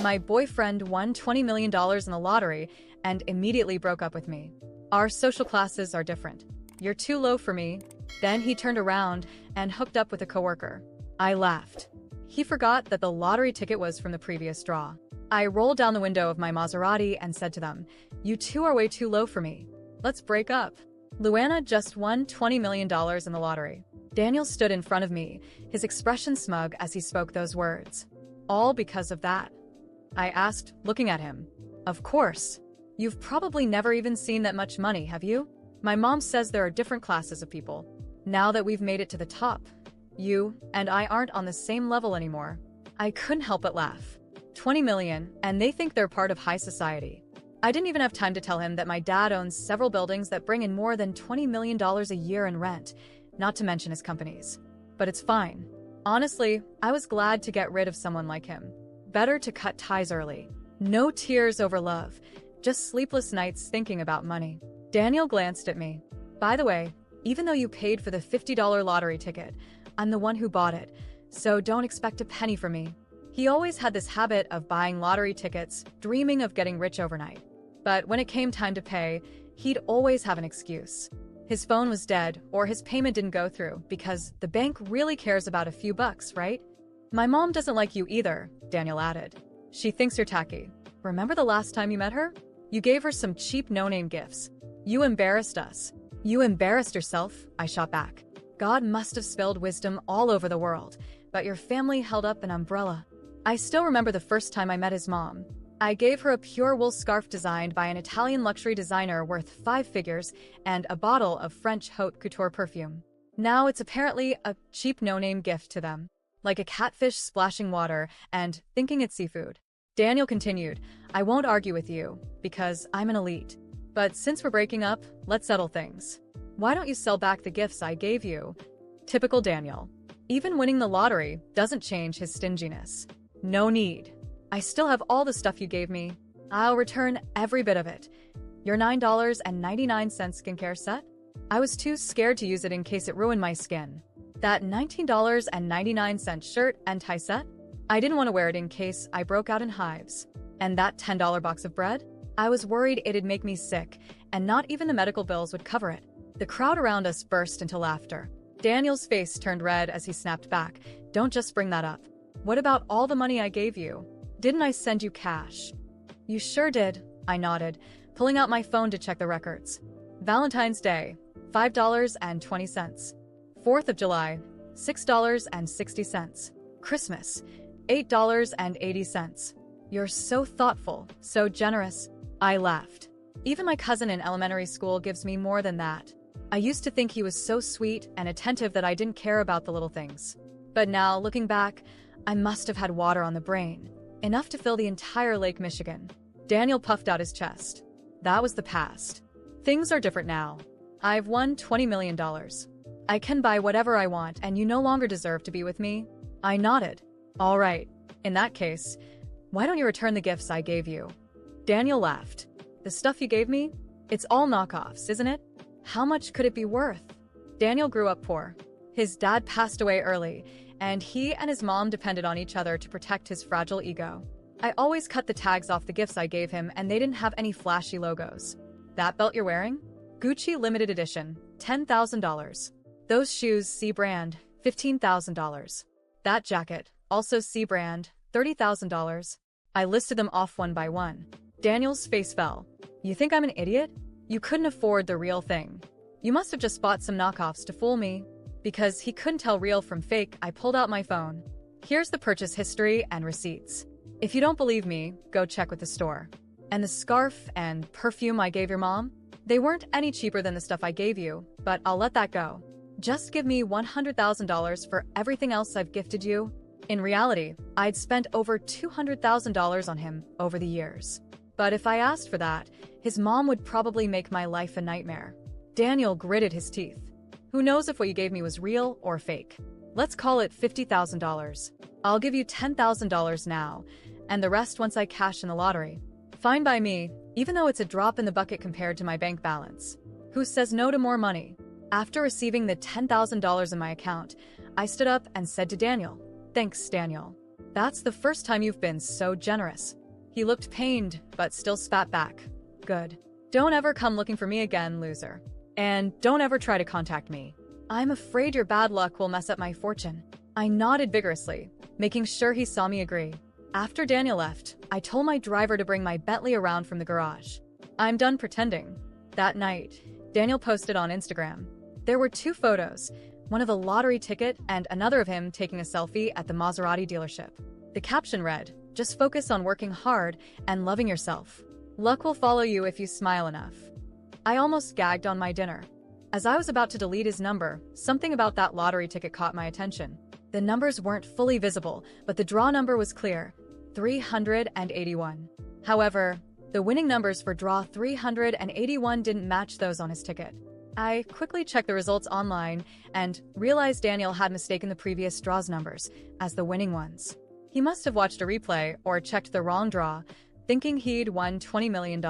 My boyfriend won $20 million in the lottery and immediately broke up with me. Our social classes are different. You're too low for me. Then he turned around and hooked up with a coworker. I laughed. He forgot that the lottery ticket was from the previous draw. I rolled down the window of my Maserati and said to them, "You two are way too low for me. Let's break up." Luana just won $20 million in the lottery. Daniel stood in front of me, his expression smug as he spoke those words. "All because of that?" I asked, looking at him. "Of course. You've probably never even seen that much money, have you? My mom says there are different classes of people. Now that we've made it to the top, you and I aren't on the same level anymore." I couldn't help but laugh. 20 million, and they think they're part of high society. I didn't even have time to tell him that my dad owns several buildings that bring in more than $20 million a year in rent, not to mention his companies. But it's fine. Honestly, I was glad to get rid of someone like him. Better to cut ties early. No tears over love, just sleepless nights thinking about money. Daniel glanced at me. "By the way, even though you paid for the $50 lottery ticket, I'm the one who bought it, so don't expect a penny from me." He always had this habit of buying lottery tickets, dreaming of getting rich overnight. But when it came time to pay, he'd always have an excuse. His phone was dead, or his payment didn't go through, because the bank really cares about a few bucks, right? "My mom doesn't like you either," Daniel added. "She thinks you're tacky. Remember the last time you met her? You gave her some cheap no-name gifts. You embarrassed us." "You embarrassed yourself," I shot back. "God must have spilled wisdom all over the world, but your family held up an umbrella." I still remember the first time I met his mom. I gave her a pure wool scarf designed by an Italian luxury designer worth 5 figures and a bottle of French haute couture perfume. Now it's apparently a cheap no-name gift to them, like a catfish splashing water and thinking it's seafood. Daniel continued, "I won't argue with you, because I'm an elite. But since we're breaking up, let's settle things. Why don't you sell back the gifts I gave you?" Typical Daniel. Even winning the lottery doesn't change his stinginess. "No need. I still have all the stuff you gave me. I'll return every bit of it. Your $9.99 skincare set? I was too scared to use it in case it ruined my skin. That $19.99 shirt and tie set? I didn't want to wear it in case I broke out in hives. And that $10 box of bread? I was worried it'd make me sick, and not even the medical bills would cover it." The crowd around us burst into laughter. Daniel's face turned red as he snapped back. "Don't just bring that up. What about all the money I gave you? Didn't I send you cash?" "You sure did," I nodded, pulling out my phone to check the records. Valentine's Day, $5.20. 4th of July, $6.60. Christmas, $8.80. "You're so thoughtful, so generous." I laughed. "Even my cousin in elementary school gives me more than that. I used to think he was so sweet and attentive that I didn't care about the little things. But now, looking back, I must have had water on the brain, enough to fill the entire Lake Michigan." Daniel puffed out his chest. "That was the past. Things are different now. I've won $20 million. I can buy whatever I want, and you no longer deserve to be with me." I nodded. "All right. In that case, why don't you return the gifts I gave you?" Daniel laughed. "The stuff you gave me? It's all knockoffs, isn't it? How much could it be worth?" Daniel grew up poor. His dad passed away early, and he and his mom depended on each other to protect his fragile ego. I always cut the tags off the gifts I gave him, and they didn't have any flashy logos. "That belt you're wearing? Gucci limited edition, $10,000. Those shoes, C brand, $15,000. That jacket, also C brand, $30,000. I listed them off one by one. Daniel's face fell. "You think I'm an idiot? You couldn't afford the real thing. You must have just bought some knockoffs to fool me." Because he couldn't tell real from fake, I pulled out my phone. "Here's the purchase history and receipts. If you don't believe me, go check with the store. And the scarf and perfume I gave your mom? They weren't any cheaper than the stuff I gave you, but I'll let that go. Just give me $100,000 for everything else I've gifted you." In reality, I'd spent over $200,000 on him over the years. But if I asked for that, his mom would probably make my life a nightmare. Daniel gritted his teeth. "Who knows if what you gave me was real or fake? Let's call it $50,000. I'll give you $10,000 now, and the rest once I cash in the lottery. Fine by me, even though it's a drop in the bucket compared to my bank balance. Who says no to more money?" After receiving the $10,000 in my account, I stood up and said to Daniel, "Thanks, Daniel. That's the first time you've been so generous. He looked pained, but still spat back. Good. Don't ever come looking for me again, loser. And don't ever try to contact me. I'm afraid your bad luck will mess up my fortune. I nodded vigorously, making sure he saw me agree. After Daniel left, I told my driver to bring my Bentley around from the garage. I'm done pretending. That night, Daniel posted on Instagram. There were 2 photos, one of a lottery ticket and another of him taking a selfie at the Maserati dealership. The caption read, "Just focus on working hard and loving yourself. Luck will follow you if you smile enough." I almost gagged on my dinner. As I was about to delete his number, something about that lottery ticket caught my attention. The numbers weren't fully visible, but the draw number was clear, 381. However, the winning numbers for draw 381 didn't match those on his ticket. I quickly checked the results online and realized Daniel had mistaken the previous draw's numbers as the winning ones. He must have watched a replay or checked the wrong draw, thinking he'd won $20 million.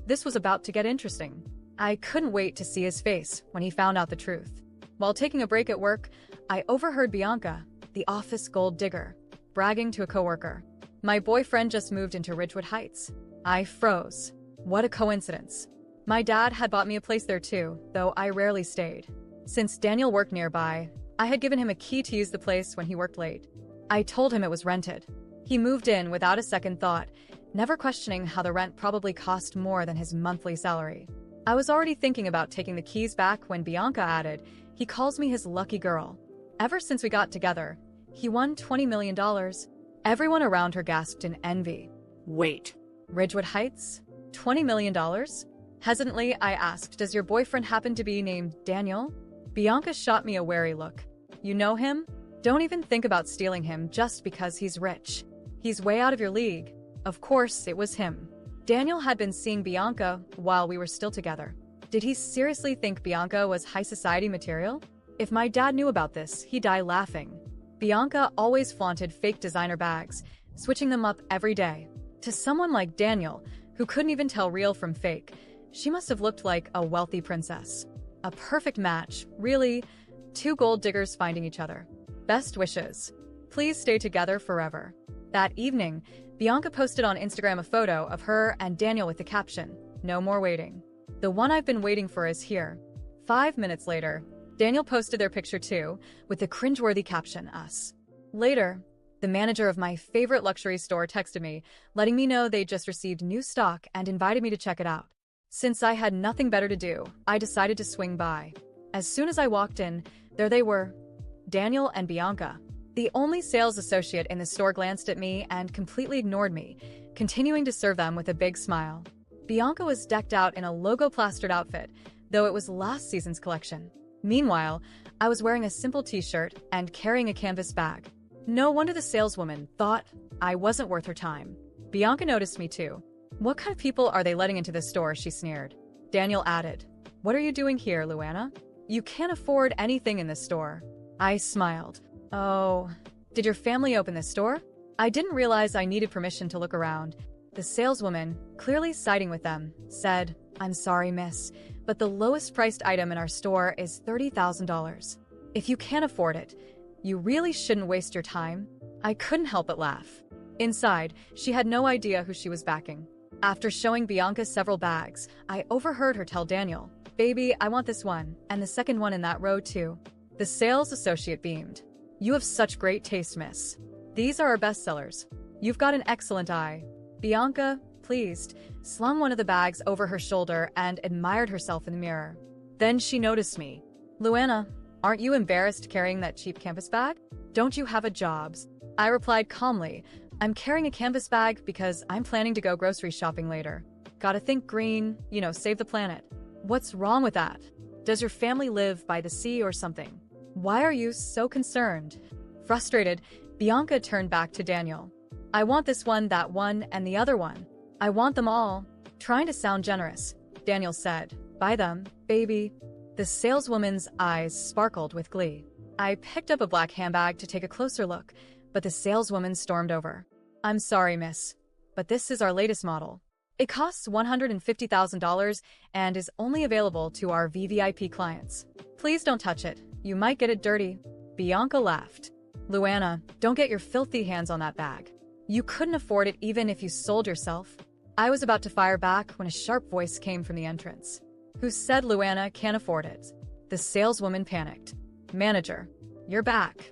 This was about to get interesting. I couldn't wait to see his face when he found out the truth. While taking a break at work, I overheard Bianca, the office gold digger, bragging to a coworker. "My boyfriend just moved into Ridgewood Heights." I froze. What a coincidence. My dad had bought me a place there too, though I rarely stayed. Since Daniel worked nearby, I had given him a key to use the place when he worked late. I told him it was rented. He moved in without a second thought, never questioning how the rent probably cost more than his monthly salary. I was already thinking about taking the keys back when Bianca added, "He calls me his lucky girl. Ever since we got together, he won $20 million. Everyone around her gasped in envy. Wait. Ridgewood Heights? $20 million? Hesitantly, I asked, "Does your boyfriend happen to be named Daniel?" Bianca shot me a wary look. "You know him? Don't even think about stealing him just because he's rich. He's way out of your league." Of course, it was him. Daniel had been seeing Bianca while we were still together. Did he seriously think Bianca was high society material? If my dad knew about this, he'd die laughing. Bianca always flaunted fake designer bags, switching them up every day. To someone like Daniel, who couldn't even tell real from fake, she must have looked like a wealthy princess. A perfect match, really. 2 gold diggers finding each other. Best wishes. Please stay together forever. That evening, Bianca posted on Instagram a photo of her and Daniel with the caption, "No more waiting. The one I've been waiting for is here." 5 minutes later, Daniel posted their picture too, with the cringeworthy caption, "Us." Later, the manager of my favorite luxury store texted me, letting me know they'd just received new stock and invited me to check it out. Since I had nothing better to do, I decided to swing by. As soon as I walked in, there they were, Daniel and Bianca. The only sales associate in the store glanced at me and completely ignored me, continuing to serve them with a big smile. Bianca was decked out in a logo-plastered outfit, though it was last season's collection. Meanwhile, I was wearing a simple t-shirt and carrying a canvas bag. No wonder the saleswoman thought I wasn't worth her time. Bianca noticed me too. "What kind of people are they letting into this store?" she sneered. Daniel added, "What are you doing here, Luana? You can't afford anything in this store." I smiled. "Oh, did your family open this store?" I didn't realize I needed permission to look around. The saleswoman, clearly siding with them, said, "I'm sorry, miss, but the lowest priced item in our store is $30,000. If you can't afford it, you really shouldn't waste your time." I couldn't help but laugh. Inside, she had no idea who she was backing. After showing Bianca several bags, I overheard her tell Daniel, "Baby, I want this one, and the second one in that row too." The sales associate beamed. "You have such great taste, miss. These are our best sellers. You've got an excellent eye." Bianca, pleased, slung one of the bags over her shoulder and admired herself in the mirror. Then she noticed me. "Luana, aren't you embarrassed carrying that cheap canvas bag? Don't you have a job?" I replied calmly, "I'm carrying a canvas bag because I'm planning to go grocery shopping later. Gotta think green, save the planet." "What's wrong with that? Does your family live by the sea or something? Why are you so concerned?" Frustrated, Bianca turned back to Daniel. "I want this one, that one, and the other one. I want them all." Trying to sound generous, Daniel said, "Buy them, baby." The saleswoman's eyes sparkled with glee. I picked up a black handbag to take a closer look, but the saleswoman stormed over. "I'm sorry, miss, but this is our latest model. It costs $150,000 and is only available to our VVIP clients. Please don't touch it. You might get it dirty." Bianca laughed. Luana, don't get your filthy hands on that bag. You couldn't afford it even if you sold yourself. I was about to fire back when a sharp voice came from the entrance. Who said Luana can't afford it? The saleswoman panicked. Manager, you're back.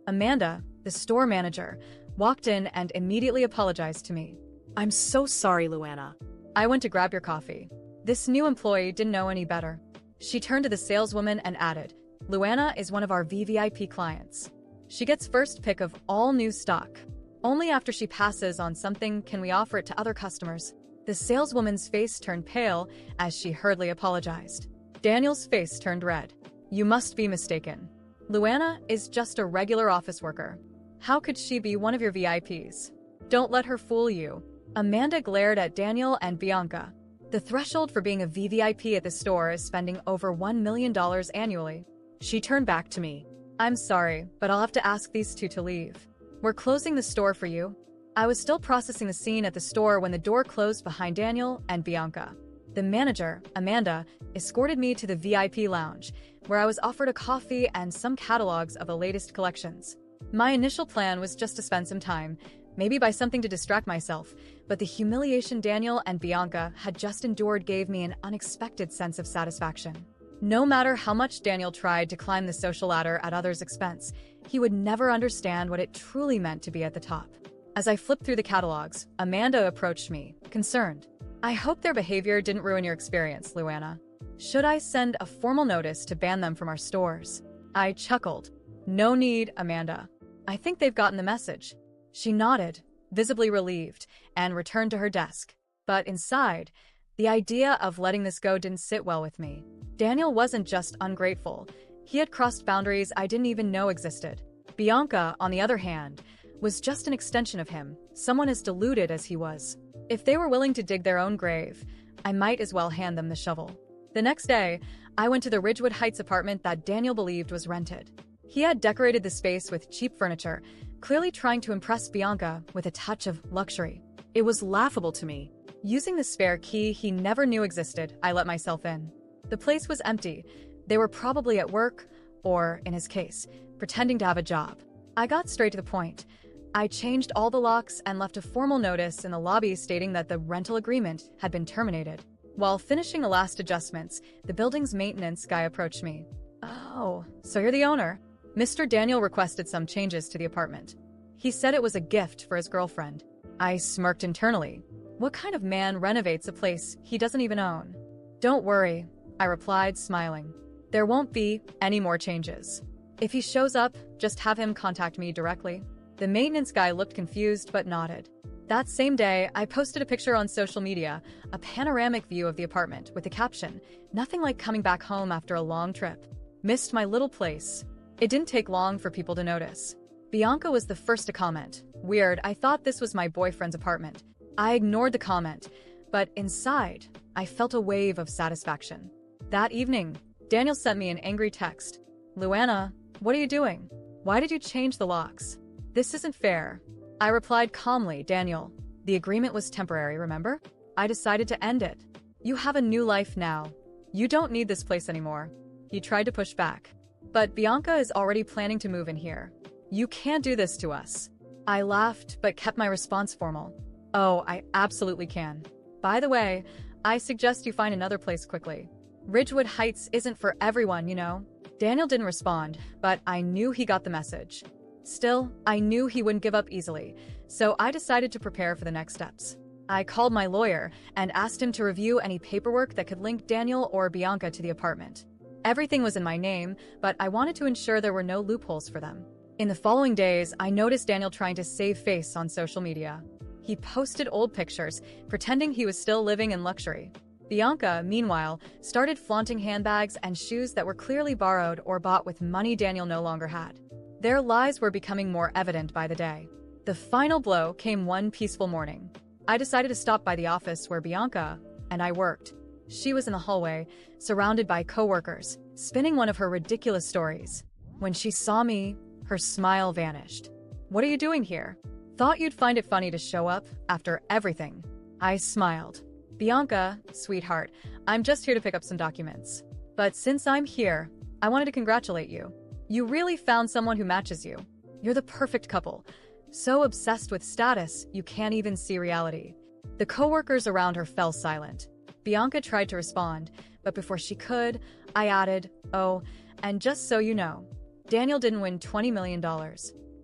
Amanda, the store manager, walked in and immediately apologized to me. I'm so sorry, Luana. I went to grab your coffee. This new employee didn't know any better. She turned to the saleswoman and added, Luana is one of our VVIP clients. She gets first pick of all new stock. Only after she passes on something can we offer it to other customers. The saleswoman's face turned pale as she hurriedly apologized. Daniel's face turned red. You must be mistaken. Luana is just a regular office worker. How could she be one of your VIPs? Don't let her fool you. Amanda glared at Daniel and Bianca. The threshold for being a VVIP at the store is spending over $1 million annually. She turned back to me. I'm sorry, but I'll have to ask these two to leave. We're closing the store for you. I was still processing the scene at the store when the door closed behind Daniel and Bianca. The manager, Amanda, escorted me to the VIP lounge, where I was offered a coffee and some catalogs of the latest collections. My initial plan was just to spend some time, maybe buy something to distract myself, but the humiliation Daniel and Bianca had just endured gave me an unexpected sense of satisfaction. No matter how much Daniel tried to climb the social ladder at others' expense, he would never understand what it truly meant to be at the top. As I flipped through the catalogs, Amanda approached me, concerned. I hope their behavior didn't ruin your experience, Luana. Should I send a formal notice to ban them from our stores? I chuckled. No need, Amanda. I think they've gotten the message. She nodded, visibly relieved, and returned to her desk. But inside, the idea of letting this go didn't sit well with me. Daniel wasn't just ungrateful. He had crossed boundaries I didn't even know existed. Bianca, on the other hand, was just an extension of him, someone as deluded as he was. If they were willing to dig their own grave, I might as well hand them the shovel. The next day, I went to the Ridgewood Heights apartment that Daniel believed was rented. He had decorated the space with cheap furniture, clearly trying to impress Bianca with a touch of luxury. It was laughable to me. Using the spare key he never knew existed, I let myself in. The place was empty. They were probably at work, or, in his case, pretending to have a job. I got straight to the point. I changed all the locks and left a formal notice in the lobby stating that the rental agreement had been terminated. While finishing the last adjustments, the building's maintenance guy approached me. Oh, so you're the owner? Mr. Daniel requested some changes to the apartment. He said it was a gift for his girlfriend. I smirked internally. What kind of man renovates a place he doesn't even own? Don't worry, I replied, smiling. There won't be any more changes. If he shows up, just have him contact me directly. The maintenance guy looked confused but nodded. That same day, I posted a picture on social media, a panoramic view of the apartment with the caption, "Nothing like coming back home after a long trip. Missed my little place." It didn't take long for people to notice. Bianca was the first to comment. Weird, I thought this was my boyfriend's apartment. I ignored the comment, but inside, I felt a wave of satisfaction. That evening, Daniel sent me an angry text. Luana, what are you doing? Why did you change the locks? This isn't fair. I replied calmly, Daniel, the agreement was temporary, remember? I decided to end it. You have a new life now. You don't need this place anymore. He tried to push back. But Bianca is already planning to move in here. You can't do this to us. I laughed, but kept my response formal. Oh, I absolutely can. By the way, I suggest you find another place quickly. Ridgewood Heights isn't for everyone, you know? Daniel didn't respond, but I knew he got the message. Still, I knew he wouldn't give up easily, so I decided to prepare for the next steps. I called my lawyer and asked him to review any paperwork that could link Daniel or Bianca to the apartment. Everything was in my name, but I wanted to ensure there were no loopholes for them. In the following days, I noticed Daniel trying to save face on social media. He posted old pictures, pretending he was still living in luxury. Bianca, meanwhile, started flaunting handbags and shoes that were clearly borrowed or bought with money Daniel no longer had. Their lies were becoming more evident by the day. The final blow came one peaceful morning. I decided to stop by the office where Bianca and I worked. She was in the hallway, surrounded by coworkers, spinning one of her ridiculous stories. When she saw me, her smile vanished. What are you doing here? Thought you'd find it funny to show up after everything. I smiled. Bianca, sweetheart, I'm just here to pick up some documents. But since I'm here, I wanted to congratulate you. You really found someone who matches you. You're the perfect couple. So obsessed with status, you can't even see reality. The coworkers around her fell silent. Bianca tried to respond, but before she could, I added, "Oh, and just so you know, Daniel didn't win $20 million.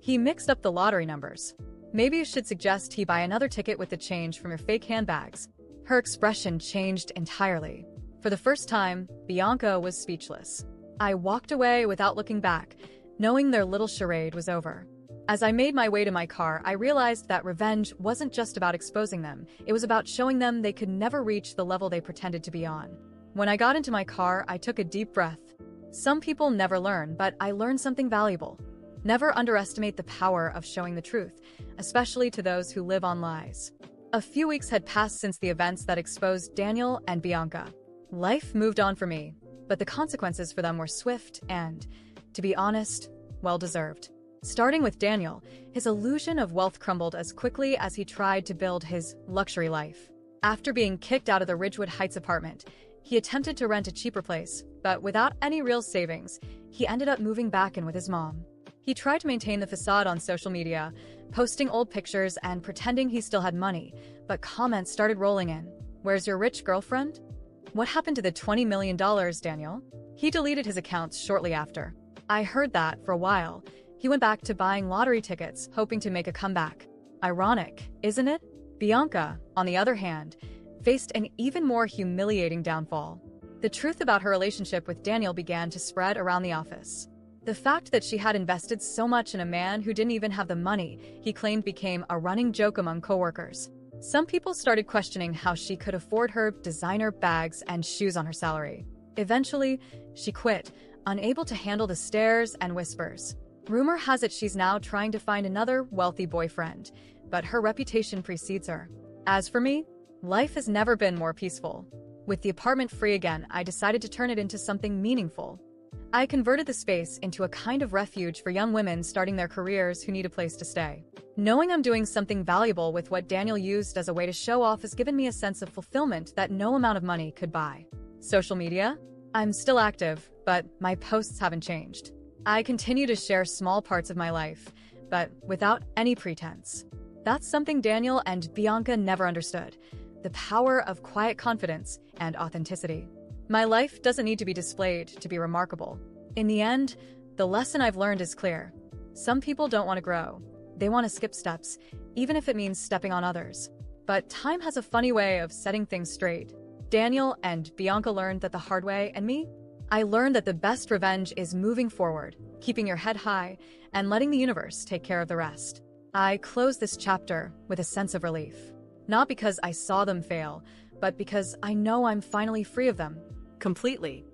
He mixed up the lottery numbers. Maybe you should suggest he buy another ticket with the change from your fake handbags." Her expression changed entirely. For the first time, Bianca was speechless. I walked away without looking back, knowing their little charade was over. As I made my way to my car, I realized that revenge wasn't just about exposing them, it was about showing them they could never reach the level they pretended to be on. When I got into my car, I took a deep breath. Some people never learn, but I learned something valuable. Never underestimate the power of showing the truth, especially to those who live on lies. A few weeks had passed since the events that exposed Daniel and Bianca. Life moved on for me, but the consequences for them were swift and, to be honest, well-deserved. Starting with Daniel, his illusion of wealth crumbled as quickly as he tried to build his luxury life. After being kicked out of the Ridgewood Heights apartment, he attempted to rent a cheaper place, but without any real savings, he ended up moving back in with his mom. He tried to maintain the facade on social media, posting old pictures and pretending he still had money, but comments started rolling in. "Where's your rich girlfriend? What happened to the $20 million, Daniel?" He deleted his accounts shortly after. I heard that for a while. He went back to buying lottery tickets, hoping to make a comeback. Ironic, isn't it? Bianca, on the other hand, faced an even more humiliating downfall. The truth about her relationship with Daniel began to spread around the office. The fact that she had invested so much in a man who didn't even have the money he claimed became a running joke among coworkers. Some people started questioning how she could afford her designer bags and shoes on her salary. Eventually, she quit, unable to handle the stares and whispers. Rumor has it she's now trying to find another wealthy boyfriend, but her reputation precedes her. As for me, life has never been more peaceful. With the apartment free again, I decided to turn it into something meaningful. I converted the space into a kind of refuge for young women starting their careers who need a place to stay. Knowing I'm doing something valuable with what Daniel used as a way to show off has given me a sense of fulfillment that no amount of money could buy. Social media? I'm still active, but my posts haven't changed. I continue to share small parts of my life, but without any pretense. That's something Daniel and Bianca never understood: the power of quiet confidence and authenticity. My life doesn't need to be displayed to be remarkable. In the end, the lesson I've learned is clear. Some people don't want to grow. They want to skip steps, even if it means stepping on others. But time has a funny way of setting things straight. Daniel and Bianca learned that the hard way, and me? I learned that the best revenge is moving forward, keeping your head high, and letting the universe take care of the rest. I close this chapter with a sense of relief. Not because I saw them fail, but because I know I'm finally free of them. Completely.